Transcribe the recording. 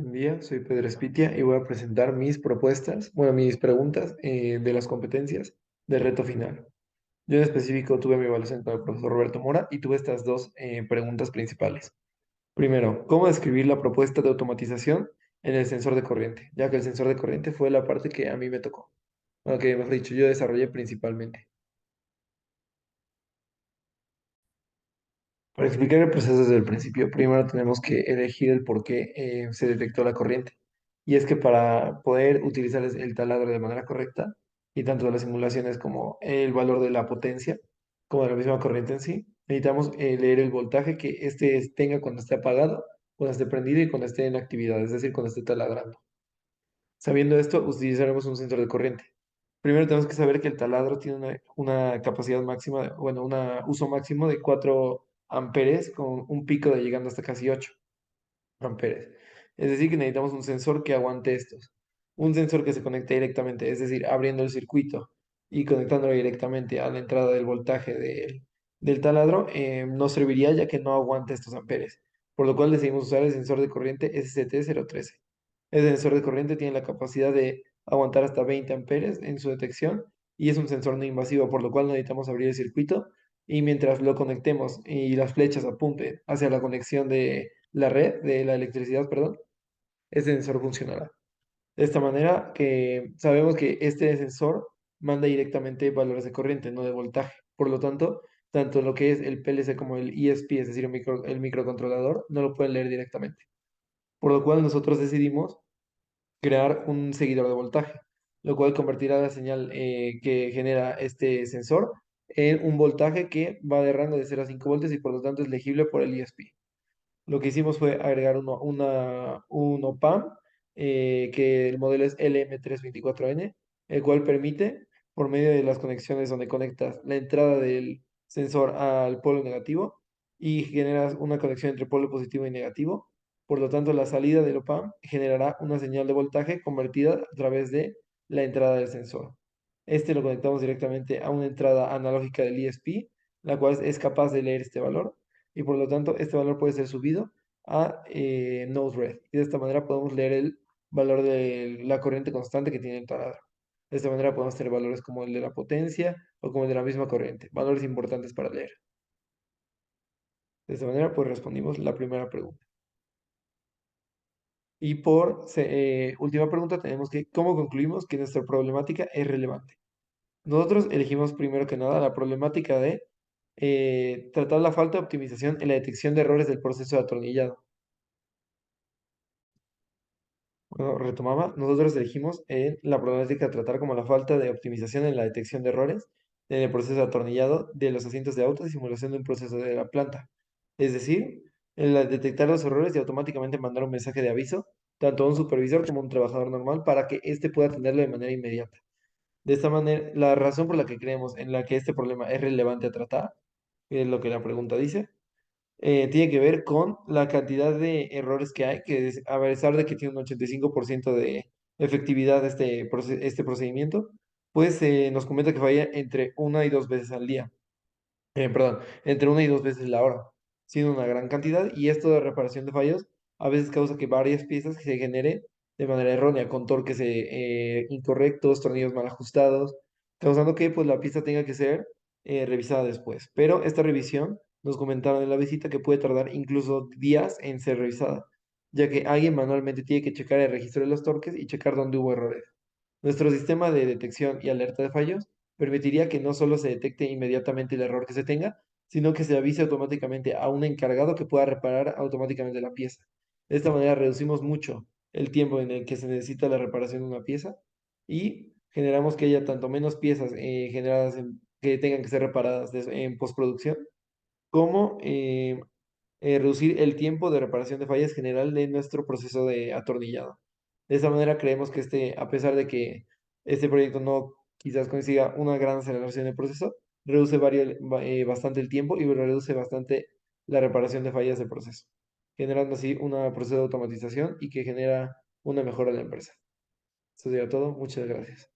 Buen día, soy Pedro Espitia y voy a presentar mis propuestas, bueno, mis preguntas de las competencias del reto final. Yo en específico tuve mi evaluación con el profesor Roberto Mora y tuve estas dos preguntas principales. Primero, ¿cómo describir la propuesta de automatización en el sensor de corriente? Ya que el sensor de corriente fue la parte que a mí me tocó, bueno, que mejor dicho, yo desarrollé principalmente. Para explicar el proceso desde el principio, primero tenemos que elegir el por qué se detectó la corriente. Y es que para poder utilizar el taladro de manera correcta, y tanto las simulaciones como el valor de la potencia, como de la misma corriente en sí, necesitamos leer el voltaje que tenga cuando esté apagado, cuando esté prendido y cuando esté en actividad, es decir, cuando esté taladrando. Sabiendo esto, utilizaremos un sensor de corriente. Primero tenemos que saber que el taladro tiene una capacidad máxima, bueno, un uso máximo de 4 amperes con un pico de llegando hasta casi 8 amperes. Es decir, que necesitamos un sensor que aguante estos. Un sensor que se conecte directamente, es decir, abriendo el circuito y conectándolo directamente a la entrada del voltaje del taladro, no serviría ya que no aguanta estos amperes. Por lo cual decidimos usar el sensor de corriente SCT-013. El sensor de corriente tiene la capacidad de aguantar hasta 20 amperes en su detección y es un sensor no invasivo, por lo cual no necesitamos abrir el circuito y mientras lo conectemos y las flechas apunten hacia la conexión de la red, de la electricidad, perdón, ese sensor funcionará. De esta manera que sabemos que este sensor manda directamente valores de corriente, no de voltaje. Por lo tanto, tanto lo que es el PLC como el ESP, es decir, el microcontrolador, no lo pueden leer directamente. Por lo cual nosotros decidimos crear un seguidor de voltaje, lo cual convertirá la señal que genera este sensor en un voltaje que va de rango de 0 a 5 voltios y por lo tanto es legible por el ESP. Lo que hicimos fue agregar un OPAMP, que el modelo es LM324N, el cual permite, por medio de las conexiones donde conectas la entrada del sensor al polo negativo y generas una conexión entre polo positivo y negativo. Por lo tanto, la salida del OPAMP generará una señal de voltaje convertida a través de la entrada del sensor. Este lo conectamos directamente a una entrada analógica del ESP, la cual es capaz de leer este valor y por lo tanto este valor puede ser subido a Node-RED. Y de esta manera podemos leer el valor de la corriente constante que tiene el taladro. De esta manera podemos tener valores como el de la potencia o como el de la misma corriente, valores importantes para leer. De esta manera pues respondimos la primera pregunta. Y por última pregunta tenemos que, ¿cómo concluimos que nuestra problemática es relevante? Nosotros elegimos primero que nada la problemática de tratar la falta de optimización en la detección de errores del proceso de atornillado. Bueno, retomaba, nosotros elegimos la problemática de tratar como la falta de optimización en la detección de errores en el proceso de atornillado de los asientos de autos y simulación de un proceso de la planta. Es decir, detectar los errores y automáticamente mandar un mensaje de aviso, tanto a un supervisor como a un trabajador normal, para que éste pueda atenderlo de manera inmediata. De esta manera, la razón por la que creemos en la que este problema es relevante a tratar, que es lo que la pregunta dice, tiene que ver con la cantidad de errores que hay, que a pesar de que tiene un 85% de efectividad este procedimiento, pues nos comenta que falla entre una y dos veces al día. Perdón, entre una y dos veces la hora, siendo una gran cantidad, y esto de reparación de fallos a veces causa que varias piezas se generen de manera errónea, con torques incorrectos, tornillos mal ajustados, causando que pues, la pieza tenga que ser revisada después. Pero esta revisión nos comentaron en la visita que puede tardar incluso días en ser revisada, ya que alguien manualmente tiene que checar el registro de los torques y checar dónde hubo errores. Nuestro sistema de detección y alerta de fallos permitiría que no solo se detecte inmediatamente el error que se tenga, sino que se avise automáticamente a un encargado que pueda reparar automáticamente la pieza. De esta manera reducimos mucho el tiempo en el que se necesita la reparación de una pieza y generamos que haya tanto menos piezas generadas que tengan que ser reparadas en postproducción, como reducir el tiempo de reparación de fallas general de nuestro proceso de atornillado. De esa manera creemos que a pesar de que este proyecto no quizás consiga una gran aceleración del proceso, reduce bastante el tiempo y reduce bastante la reparación de fallas del proceso, generando así un proceso de automatización y que genera una mejora en la empresa. Eso sería todo. Muchas gracias.